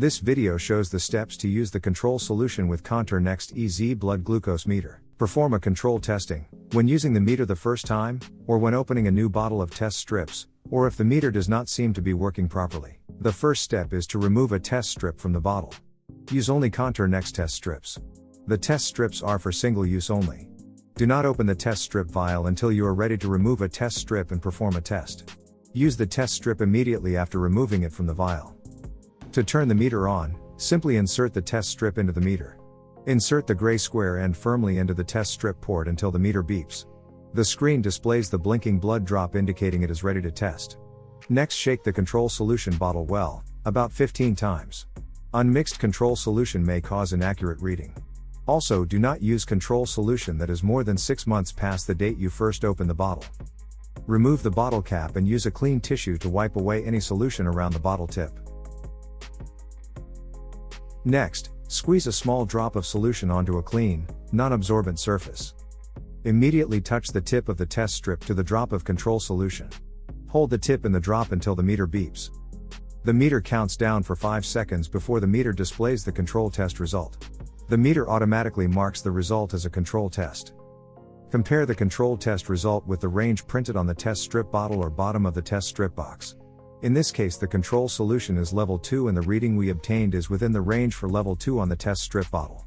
This video shows the steps to use the control solution with Contour Next EZ blood glucose meter. Perform a control testing, when using the meter the first time, or when opening a new bottle of test strips, or if the meter does not seem to be working properly. The first step is to remove a test strip from the bottle. Use only Contour Next test strips. The test strips are for single use only. Do not open the test strip vial until you are ready to remove a test strip and perform a test. Use the test strip immediately after removing it from the vial. To turn the meter on, simply insert the test strip into the meter. Insert the gray square end firmly into the test strip port until the meter beeps. The screen displays the blinking blood drop indicating it is ready to test. Next, shake the control solution bottle well, about 15 times. Unmixed control solution may cause inaccurate reading. Also, do not use control solution that is more than 6 months past the date you first opened the bottle. Remove the bottle cap and use a clean tissue to wipe away any solution around the bottle tip. Next, squeeze a small drop of solution onto a clean, non-absorbent surface. Immediately touch the tip of the test strip to the drop of control solution. Hold the tip in the drop until the meter beeps. The meter counts down for 5 seconds before the meter displays the control test result. The meter automatically marks the result as a control test. Compare the control test result with the range printed on the test strip bottle or bottom of the test strip box. In this case, the control solution is level 2 and the reading we obtained is within the range for level 2 on the test strip bottle.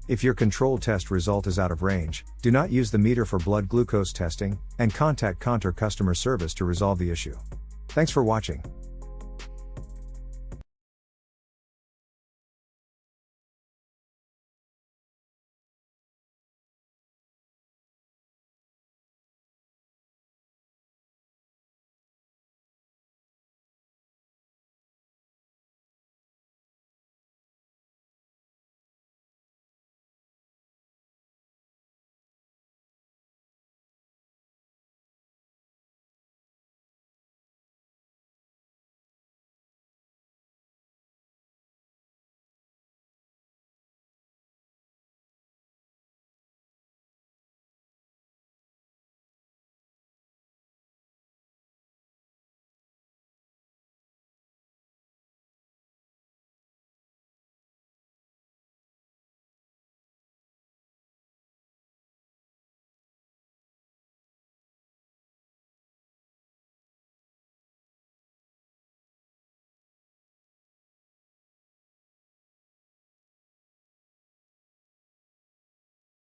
If your control test result is out of range, do not use the meter for blood glucose testing, and contact Contour customer service to resolve the issue. Thanks for watching.